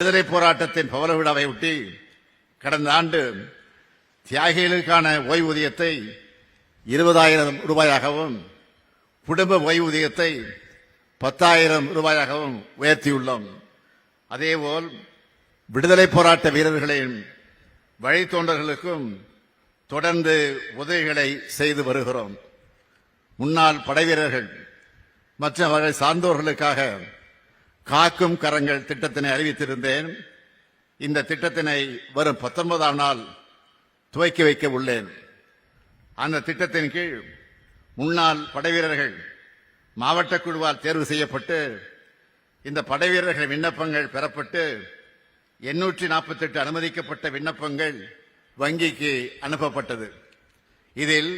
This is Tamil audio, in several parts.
விடுதலை போராட்டத்தின் பவள விழாவை ஒட்டி கடந்த ஆண்டு தியாகிகளுக்கான ஓய்வூதியத்தை 20,000 ரூபாயாகவும் குடும்ப ஓய்வூதியத்தை 10,000 ரூபாயாகவும் உயர்த்தியுள்ளோம். அதேபோல் விடுதலை போராட்ட வீரர்களின் வழித்தோன்றல்களுக்கும் தொடர்ந்து உதவிகளை செய்து வருகிறோம். முன்னாள் படைவீரர்கள் மற்றும் அவர்களை சார்ந்தோர்களுக்காக காக்கும் கரங்கள் திட்டத்தினை அறிவித்திருந்தேன். இந்த திட்டத்தினை வரும் 19ஆம் நாள் துவக்கி வைக்க உள்ளேன். அந்த திட்டத்தின் கீழ் முன்னாள் படைவீரர்கள் மாவட்ட குழுவால் தேர்வு செய்யப்பட்டு இந்த படைவீரர்கள் விண்ணப்பங்கள் பெறப்பட்டு 848 அனுமதிக்கப்பட்ட விண்ணப்பங்கள் வங்கிக்கு அனுப்பப்பட்டது. இதில்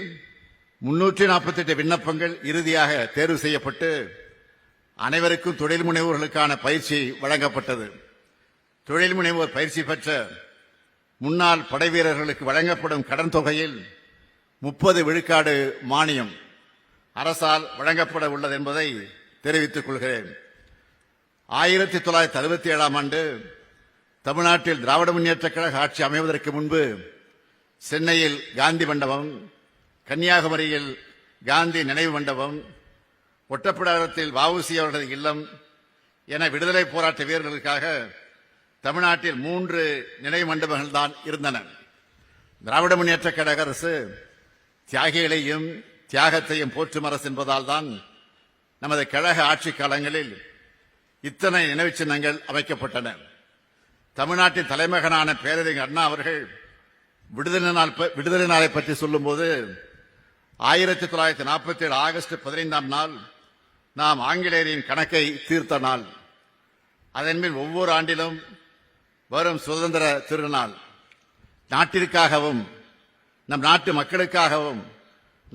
348 விண்ணப்பங்கள் இறுதியாக தேர்வு செய்யப்பட்டு அனைவருக்கும் தொழில் முனைவோர்களுக்கான பயிற்சி வழங்கப்பட்டது. தொழில் முனைவோர் பயிற்சி பெற்ற முன்னாள் படைவீரர்களுக்கு வழங்கப்படும் கடன் தொகையில் 30 விழுக்காடு மானியம் அரசால் வழங்கப்பட உள்ளது என்பதை தெரிவித்துக் கொள்கிறேன். 1967ஆம் ஆண்டு தமிழ்நாட்டில் திராவிட முன்னேற்றக் கழக ஆட்சி அமைவதற்கு முன்பு சென்னையில் காந்தி மண்டபம், கன்னியாகுமரியில் காந்தி நினைவு மண்டபம், ஒட்டப்பிடாரத்தில் வ.உ.சி. அவர்களது இல்லம் என விடுதலை போராட்ட வீரர்களுக்காக தமிழ்நாட்டில் 3 நினைவு மண்டபங்கள் தான் இருந்தன. திராவிட முன்னேற்றக் கழக அரசு தியாகிகளையும் தியாகத்தையும் போற்றும் அரசு என்பதால் தான் நமது கழக ஆட்சி காலங்களில் இத்தனை நினைவு சின்னங்கள் அமைக்கப்பட்டன. தமிழ்நாட்டின் தலைமகனான பேரறிஞர் அண்ணா அவர்கள் விடுதலை நாளை பற்றி சொல்லும்போது 1947 ஆகஸ்ட் 15ஆம் நாள் நாம் ஆங்கிலேயரின் கணக்கை தீர்த்த நாள். அதன்பின் ஒவ்வொரு ஆண்டிலும் வரும் சுதந்திர திருநாள் நாட்டிற்காகவும் நம் நாட்டு மக்களுக்காகவும்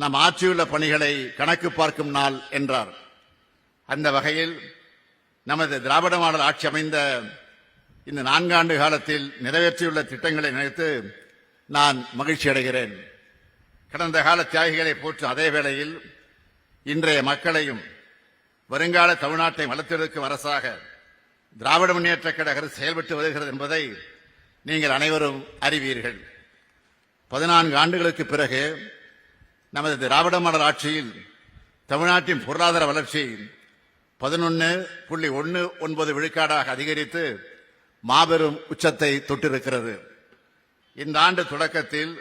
நாம் ஆற்றியுள்ள பணிகளை கணக்கு பார்க்கும் நாள் என்றார். அந்த வகையில் நமது திராவிட மாடல் ஆட்சி அமைந்த இந்த 4 ஆண்டு காலத்தில் நிறைவேற்றியுள்ள திட்டங்களை நினைத்து நான் மகிழ்ச்சி அடைகிறேன். கடந்த கால தியாகிகளை போற்றும் அதே வேளையில் இன்றைய மக்களையும் வருங்கால தமிழ்நாட்டை வளர்த்தெடுக்கும் அரசாக திராவிட முன்னேற்றக் கழக அரசு செயல்பட்டு வருகிறது என்பதை நீங்கள் அனைவரும் அறிவீர்கள். 14 ஆண்டுகளுக்கு பிறகு நமது திராவிட மாடல் ஆட்சியில் தமிழ்நாட்டின் பொருளாதார வளர்ச்சி 11.19 விழுக்காடாக அதிகரித்து மாபெரும் உச்சத்தை தொட்டிருக்கிறது. இந்த ஆண்டு தொடக்கத்தில்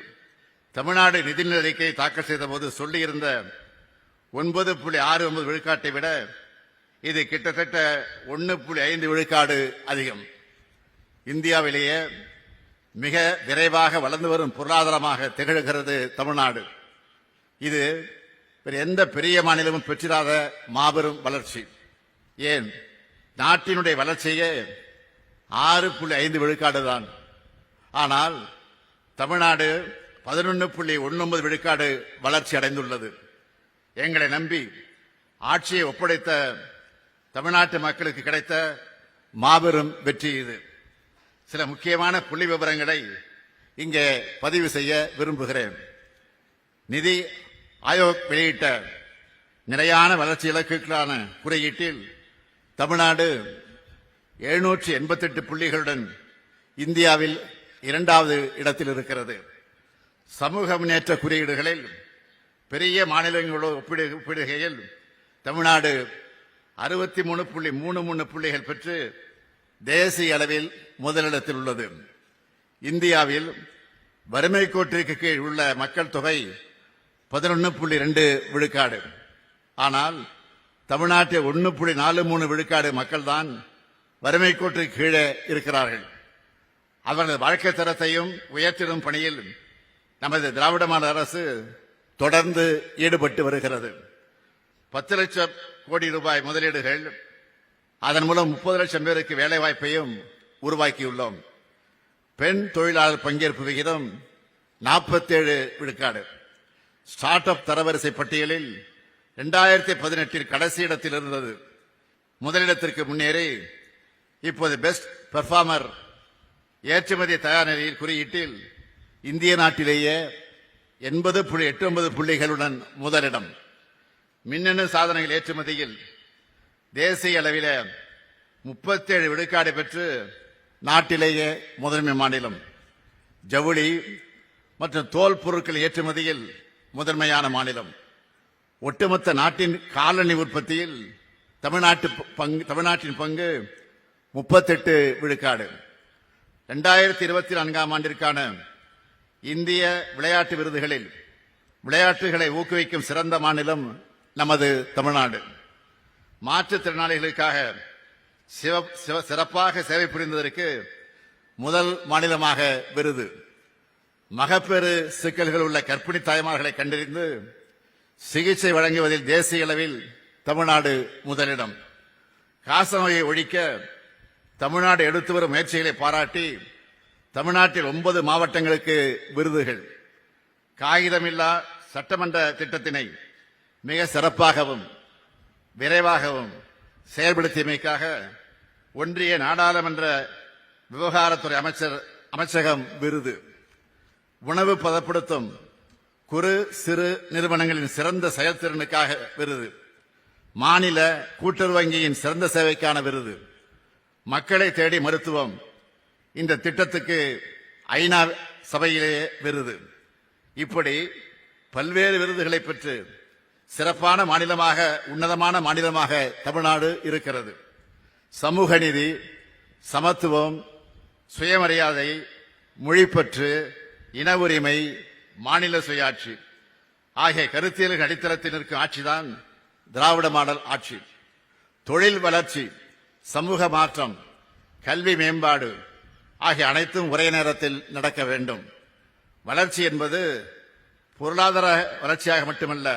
தமிழ்நாடு நிதிநிலை அறிக்கை தாக்கல் செய்த போது சொல்லியிருந்த 9.69 விழுக்காட்டை விட இது கிட்டத்தட்ட 1.5 விழுக்காடு அதிகம். இந்தியாவிலேயே மிக விரைவாக வளர்ந்து வரும் பொருளாதாரமாக திகழ்கிறது தமிழ்நாடு. இது எந்த பெரிய மாநிலமும் பெற்றிராத மாபெரும் வளர்ச்சி. ஏன், நாட்டினுடைய வளர்ச்சியே 6.5 விழுக்காடு தான். ஆனால் தமிழ்நாடு 11.19 விழுக்காடு வளர்ச்சி அடைந்துள்ளது. எங்களை நம்பி ஆட்சியை ஒப்படைத்த தமிழ்நாட்டு மக்களுக்கு கிடைத்த மாபெரும் வெற்றி இது. சில முக்கியமான புள்ளி விவரங்களை இங்கே பதிவு செய்ய விரும்புகிறேன். நிதி ஆயோக் வெளியிட்ட நிலையான வளர்ச்சி இலக்குகளான குறியீட்டில் தமிழ்நாடு 788 புள்ளிகளுடன் இந்தியாவில் 2வது இடத்தில் இருக்கிறது. சமூக முன்னேற்ற குறியீடுகளில் பெரிய மாநிலங்களோடு ஒப்பிடுகையில் தமிழ்நாடு 63.33 புள்ளிகள் பெற்று தேசிய அளவில் முதலிடத்தில் உள்ளது. இந்தியாவில் வறுமை கோட்டிற்கு கீழ் உள்ள மக்கள் தொகை 11.2 விழுக்காடு. ஆனால் தமிழ்நாட்டில் 1.43 விழுக்காடு மக்கள் தான் வறுமை கோட்டிற்கு கீழே இருக்கிறார்கள். அவர்களது வாழ்க்கை தரத்தையும் உயர்த்திடும் பணியில் நமது திராவிட மாடல் அரசு தொடர்ந்து ஈடுபட்டு வருகிறது. 10 லட்சம் கோடி ரூபாய் முதலீடுகள், அதன் மூலம் 30 லட்சம் பேருக்கு வேலை வாய்ப்பையும் உருவாக்கியுள்ளோம். பெண் தொழிலாளர் பங்கேற்பு விகிதம் 47 விழுக்காடு. ஸ்டார்ட் அப் தரவரிசை பட்டியலில் 2018 கடைசி இடத்தில் இருந்தது. முதலிடத்திற்கு முன்னேறி இப்போது பெஸ்ட் பெர்ஃபார்மர் ஏற்றுமதி தயார் நிலையில் குறியீட்டில் இந்திய நாட்டிலேயே 80.89 புள்ளிகளுடன் முதலிடம். மின்னணு சாதனங்கள் ஏற்றுமதியில் தேசிய அளவில் 37 விழுக்காடு பெற்று நாட்டிலேயே முதன்மை மாநிலம். ஜவுளி மற்றும் தோல் பொருட்கள் ஏற்றுமதியில் முதன்மையான மாநிலம். ஒட்டுமொத்த நாட்டின் காலணி உற்பத்தியில் தமிழ்நாட்டின் பங்கு 38 விழுக்காடு. 2024ஆம் ஆண்டிற்கான இந்திய விளையாட்டு விருதுகளில் விளையாட்டுகளை ஊக்குவிக்கும் சிறந்த மாநிலம் நமது தமிழ்நாடு. மாற்றுத்திறனாளிகளுக்காக சிறப்பாக சேவை புரிந்ததற்கு முதல் மாநிலமாக விருது. மகப்பேறு சிக்கல்கள் உள்ள கர்ப்பிணி தாய்மார்களை கண்டறிந்து சிகிச்சை வழங்குவதில் தேசிய அளவில் தமிழ்நாடு முதலிடம். காசநோயை ஒழிக்க தமிழ்நாடு எடுத்து வரும் முயற்சிகளை பாராட்டி தமிழ்நாட்டில் 9 மாவட்டங்களுக்கு விருதுகள். காகிதமில்லா சட்டமன்ற திட்டத்தினை மிக சிறப்பாகவும் விரைவாகவும் செயல்படுத்தியமைக்காக ஒன்றிய நாடாளுமன்ற விவகாரத்துறை அமைச்சகம் விருது. உணவு பதப்படுத்தும் குறு சிறு நிறுவனங்களின் சிறந்த செயல்திறனுக்காக விருது. மாநில கூட்டுறவு வங்கியின் சிறந்த சேவைக்கான விருது. மக்களை தேடி மருத்துவம் இந்த திட்டத்துக்கு ஐநா சபையிலேயே விருது. இப்படி பல்வேறு விருதுகளை பெற்று சிறப்பான மாநிலமாக, உன்னதமான மாநிலமாக தமிழ்நாடு இருக்கிறது. சமூக நீதி, சமத்துவம், சுயமரியாதை, மொழிப்பற்று, இன உரிமை, மாநில சுயாட்சி ஆகிய கருத்தியல்கள் அடித்தளத்தில் நிற்கும் ஆட்சிதான் திராவிட மாடல் ஆட்சி. தொழில் வளர்ச்சி, சமூக மாற்றம், கல்வி மேம்பாடு ஆகிய அனைத்தும் ஒரே நேரத்தில் நடக்க வேண்டும். வளர்ச்சி என்பது பொருளாதார வளர்ச்சியாக மட்டுமல்ல,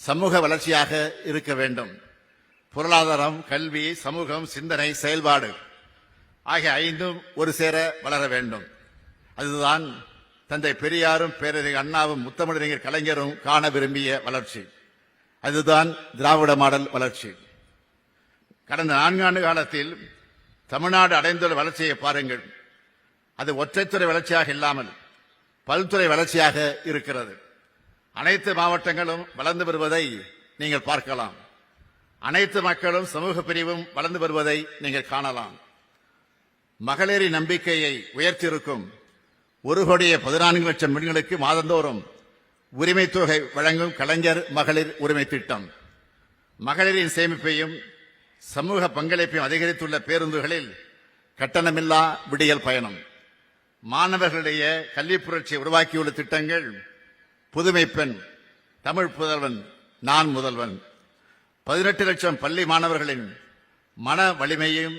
சமூக வளர்ச்சியாக இருக்க வேண்டும். பொருளாதாரம், கல்வி, சமூகம், சிந்தனை, செயல்பாடு ஆகிய 5ம் ஒரு சேர வளர வேண்டும். அதுதான் தந்தை பெரியாரும் பேரறிஞர் அண்ணாவும் முத்தமிழறிஞர் கலைஞரும் காண விரும்பிய வளர்ச்சி. அதுதான் திராவிட மாடல் வளர்ச்சி. கடந்த 4 ஆண்டு காலத்தில் தமிழ்நாடு அடைந்துள்ள வளர்ச்சியை பாருங்கள். அது ஒற்றைத்துறை வளர்ச்சியாக இல்லாமல் பல்துறை வளர்ச்சியாக இருக்கிறது. அனைத்து மாவட்டங்களும் வளர்ந்து வருவதை நீங்கள் பார்க்கலாம். அனைத்து மக்களும் சமூக பிரிவும் வளர்ந்து வருவதை நீங்கள் காணலாம். மகளிரின் நம்பிக்கையை உயர்த்தியிருக்கும் 1,14,00,000 பெண்களுக்கு மாதந்தோறும் உரிமை தொகை வழங்கும் கலைஞர் மகளிர் உரிமை திட்டம். மகளிரின் சேமிப்பையும் சமூக பங்களிப்பையும் அதிகரித்துள்ள பேருந்துகளில் கட்டணமில்லா விடியல் பயணம். மாணவர்களிடையே கல்வி புரட்சியை உருவாக்கியுள்ள திட்டங்கள் புதுமை பெண், தமிழ் புதல்வன், நான் முதல்வன். 18 லட்சம் பள்ளி மாணவர்களின் மன வலிமையும்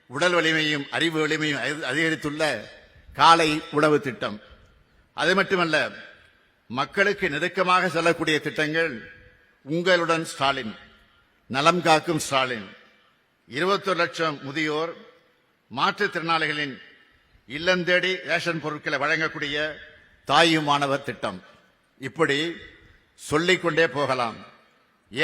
உடல் வலிமையும் அறிவு வலிமையும் அதிகரித்துள்ள காலை உணவு திட்டம். அது மட்டுமல்ல, மக்களுக்கு நெருக்கமாக செல்லக்கூடிய திட்டங்கள் உங்களுடன் ஸ்டாலின், நலம் காக்கும் ஸ்டாலின், 21 லட்சம் முதியோர், மாற்றுத்திறனாளிகளின் இல்லந்தேடி ரேஷன் பொருட்களை வழங்கக்கூடிய தாயுமானவர் திட்டம். இப்படி சொல்லிக்கொண்டே போகலாம்.